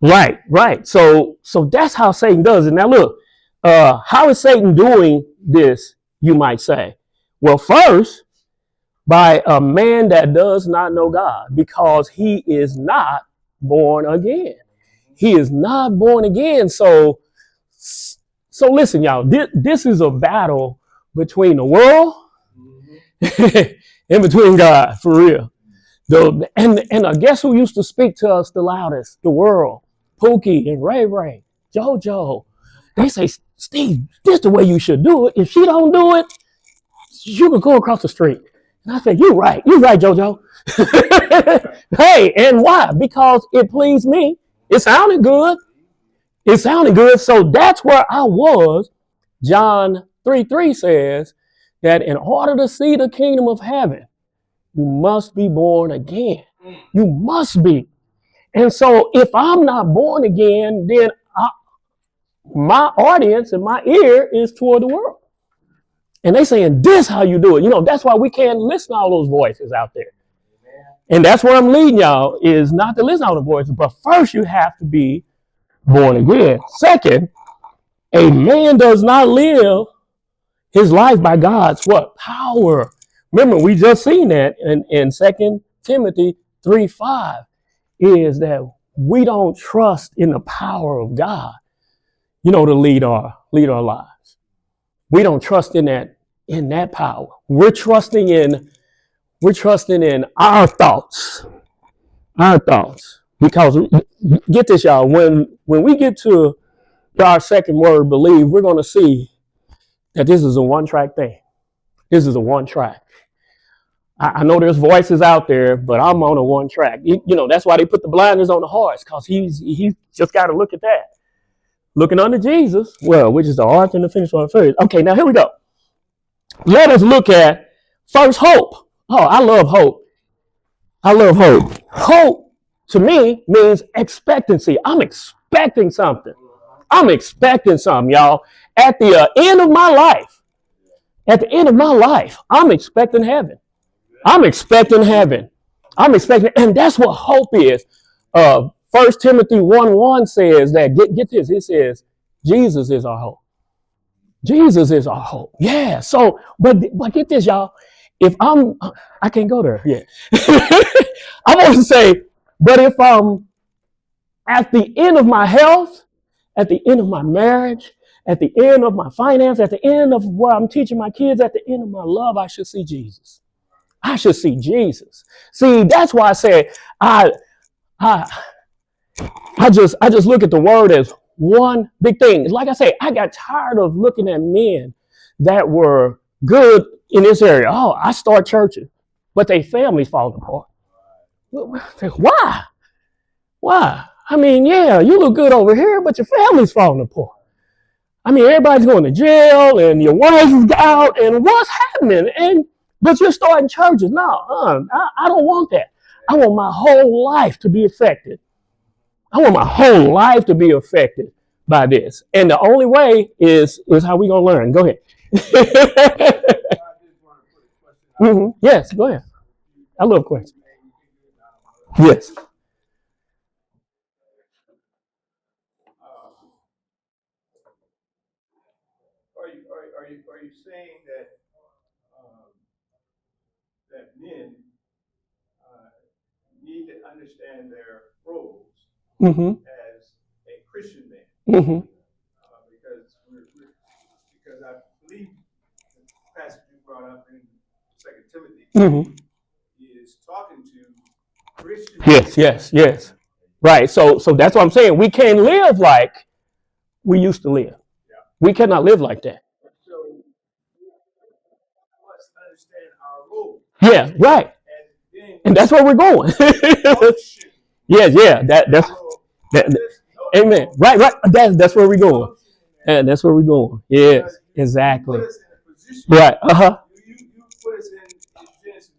Right, right. So that's how Satan does it. Now look, how is Satan doing this, you might say? Well, first, by a man that does not know God, because he is not born again. He is not born again. So listen, y'all, this is a battle between the world and between God, for real. And guess who used to speak to us the loudest? The world. Pookie and Ray Ray, JoJo. They say, Steve, this is the way you should do it. If she don't do it, you can go across the street. And I said, you're right, JoJo. Hey, and why? Because it pleased me. It sounded good. It sounded good. So that's where I was. John 3:3 says that in order to see the kingdom of heaven, you must be born again. You must be. And so if I'm not born again, then my audience and my ear is toward the world. And they saying, this how you do it. You know, that's why we can't listen to all those voices out there. And that's where I'm leading y'all, is not to listen to all the voices. But first, you have to be born again. Second, a man does not live his life by God's what? Power. Remember, we just seen that in 2 Timothy 3:5, is that we don't trust in the power of God, you know, to lead our lives. We don't trust in that power. We're trusting in our thoughts. Our thoughts. Because get this, y'all, when we get to our second word, believe, we're going to see that this is a one-track thing. This is a one-track. I know there's voices out there, but I'm on a one track. You know, that's why they put the blinders on the horse, because he's just got to look at that. Looking unto Jesus, well, which is the author and the finisher of faith. Okay, now here we go. Let us look at first hope. Oh, I love hope. I love hope. Hope to me means expectancy. I'm expecting something. I'm expecting something, y'all. At the end of my life, I'm expecting heaven. I'm expecting heaven. And that's what hope is. 1 Timothy 1:1 says that, get this, it says, Jesus is our hope. Jesus is our hope. Yeah. So, but get this, y'all. If I can't go there. Yeah. I want to say, but if I'm at the end of my health, at the end of my marriage, at the end of my finance, at the end of what I'm teaching my kids, at the end of my love, I should see Jesus. I should see Jesus. See, that's why I say I just look at the word as one big thing. Like I say, I got tired of looking at men that were good in this area. Oh, I start churches, but their families falling apart. Why? Why? I mean, yeah, you look good over here, but your family's falling apart. I mean, everybody's going to jail, and your wife is out, and what's happening? But you're starting churches. No, I don't want that. I want my whole life to be affected. I want my whole life to be affected by this. And the only way is how we going to learn. Go ahead. Mm-hmm. Yes, go ahead. I love questions. Yes. Are you saying that um, that men need to understand their roles Mm-hmm. as a Christian man? Mm-hmm. Because I believe the passage you brought up in 2 Timothy Mm-hmm. is talking to Christian Yes. Right. So that's what I'm saying. We can't live like we used to live. Yeah. We cannot live like that. So we must understand our role. Yeah, right. And that's where we're going. Yeah. That's that. Amen. Right. That's where we're going. And that's where we're going. Yes, exactly. Right. You put us in Genesis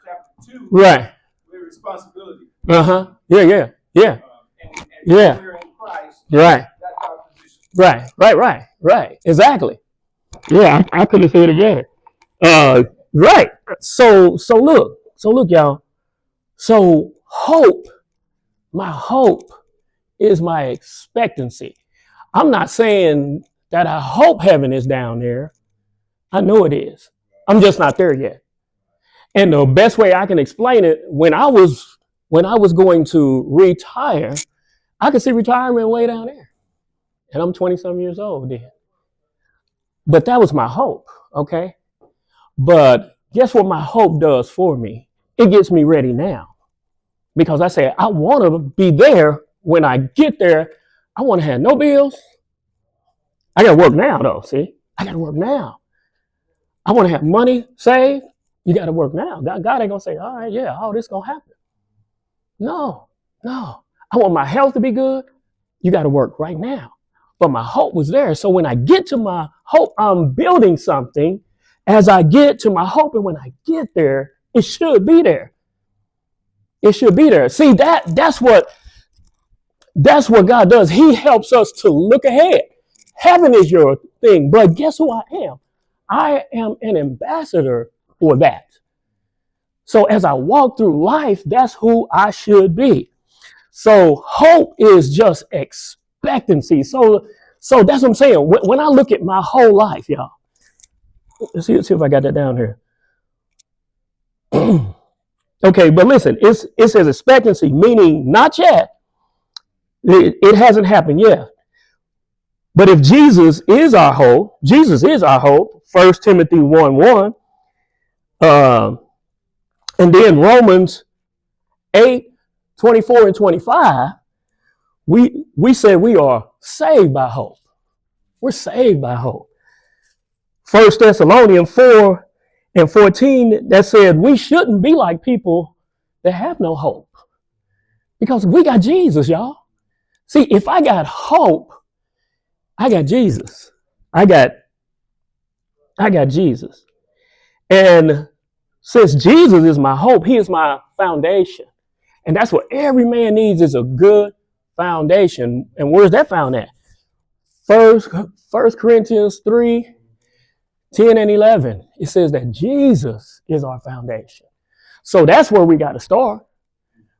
chapter 2. Right. With responsibility. Yeah. And Yeah. we're in Christ. Right. That's our position. Right. Exactly. Yeah, I couldn't say it better. Right. So look, y'all. So hope, my hope is my expectancy. I'm not saying that I hope heaven is down there. I know it is. I'm just not there yet. And the best way I can explain it, when I was going to retire, I could see retirement way down there. And I'm 20 some years old then. But that was my hope, okay? But guess what my hope does for me? It gets me ready now. Because I say, I want to be there when I get there. I want to have no bills. I got to work now, though, see? I got to work now. I want to have money saved. You got to work now. God ain't going to say, all right, yeah, all this going to happen. No. I want my health to be good. You got to work right now. But my hope was there. So when I get to my hope, I'm building something as I get to my hope. And when I get there, it should be there. It should be there. See, that's what God does. He helps us to look ahead. Heaven is your thing. But guess who I am? I am an ambassador for that. So as I walk through life, that's who I should be. So hope is just expectancy. So that's what I'm saying. When I look at my whole life, y'all, let's see if I got that down here. Okay, but listen, it says expectancy, meaning not yet. It hasn't happened yet. But if Jesus is our hope, 1 Timothy 1:1, and then Romans 8:24 and 25, we say we are saved by hope. We're saved by hope. 1 Thessalonians 4:14, that said we shouldn't be like people that have no hope. Because we got Jesus, y'all. See, if I got hope, I got Jesus. I got Jesus. And since Jesus is my hope, he is my foundation. And that's what every man needs, is a good foundation. And where's that found at? First Corinthians 3:10 and 11. It says that Jesus is our foundation. So that's where we got to start.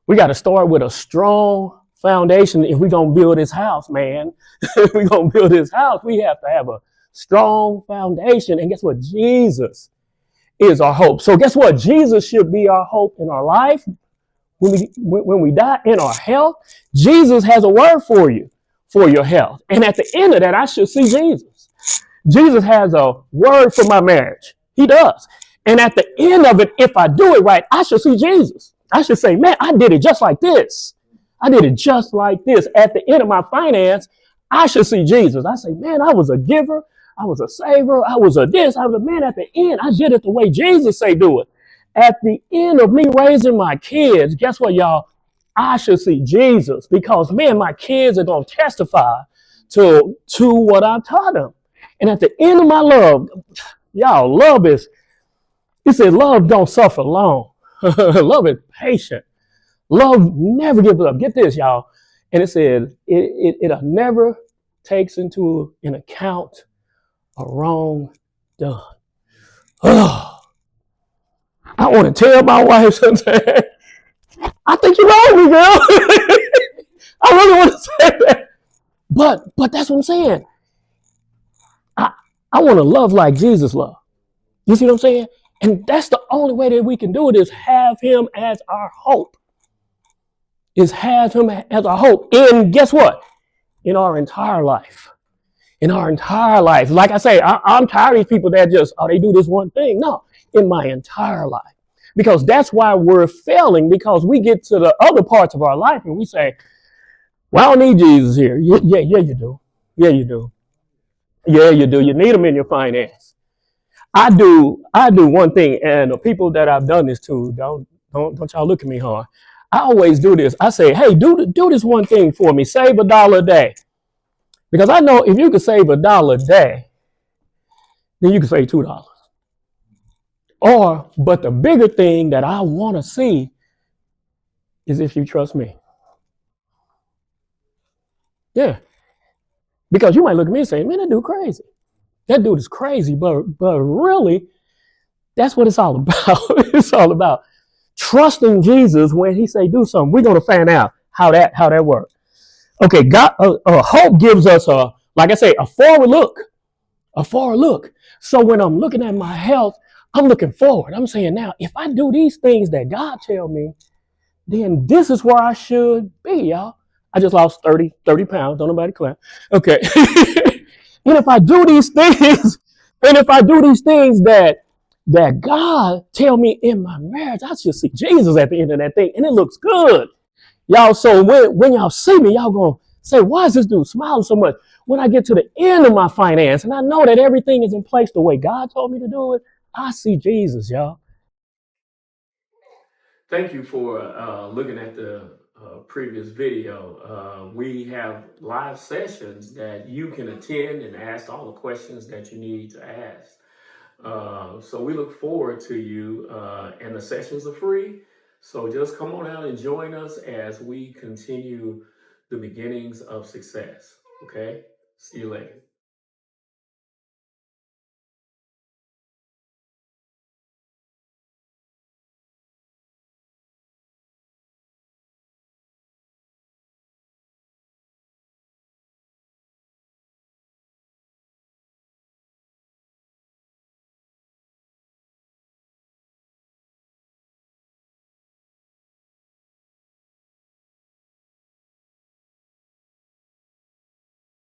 We got to start with a strong foundation. If we're going to build this house, man, if we're going to build this house, we have to have a strong foundation. And guess what? Jesus is our hope. So guess what? Jesus should be our hope in our life. When we die, in our health, Jesus has a word for you, for your health. And at the end of that, I should see Jesus. Jesus has a word for my marriage. He does. And at the end of it, if I do it right, I should see Jesus. I should say, man, I did it just like this. I did it just like this. At the end of my finance, I should see Jesus. I say, man, I was a giver. I was a saver. I was a this. I was a man. At the end, I did it the way Jesus say do it. At the end of me raising my kids, guess what, y'all? I should see Jesus, because, man, my kids are going to testify to what I taught them. And at the end of my love, y'all, love is, it said love don't suffer long. Love is patient. Love never gives up. Get this, y'all. And it said it never takes into an account a wrong done. Oh, I want to tell my wife sometimes, I think you're wrong, me, girl. I really want to say that. But that's what I'm saying. I want to love like Jesus loved. You see what I'm saying? And that's the only way that we can do it, is have him as our hope. Is have him as our hope. And guess what? In our entire life. In our entire life. Like I say, I'm tired of these people that just, they do this one thing. No, in my entire life. Because that's why we're failing, because we get to the other parts of our life and we say, well, I don't need Jesus here. Yeah, you do. Yeah, you do. Yeah, you do. You need him in your finance. I do one thing, and the people that I've done this to, don't y'all look at me hard. I always do this. I say, hey, do this one thing for me. Save $1 a day. Because I know if you can save $1 a day, then you can save $2. But the bigger thing that I want to see is if you trust me. Yeah. Because you might look at me and say, man, that dude crazy. That dude is crazy. But really, that's what it's all about. It's all about trusting Jesus when he say do something. We're going to find out how that works. Okay, God, hope gives us a, like I say, a forward look, a forward look. So when I'm looking at my health, I'm looking forward. I'm saying now, if I do these things that God tell me, then this is where I should be, y'all. I just lost 30 pounds. Don't nobody clap. Okay. And if I do these things, and if I do these things that God tell me in my marriage, I should see Jesus at the end of that thing, and it looks good. Y'all, so when y'all see me, y'all gonna say, why is this dude smiling so much? When I get to the end of my finance and I know that everything is in place the way God told me to do it, I see Jesus, y'all. Thank you for looking at the previous video. We have live sessions that you can attend and ask all the questions that you need to ask. So we look forward to you, and the sessions are free. So just come on out and join us as we continue the beginnings of success. Okay? See you later.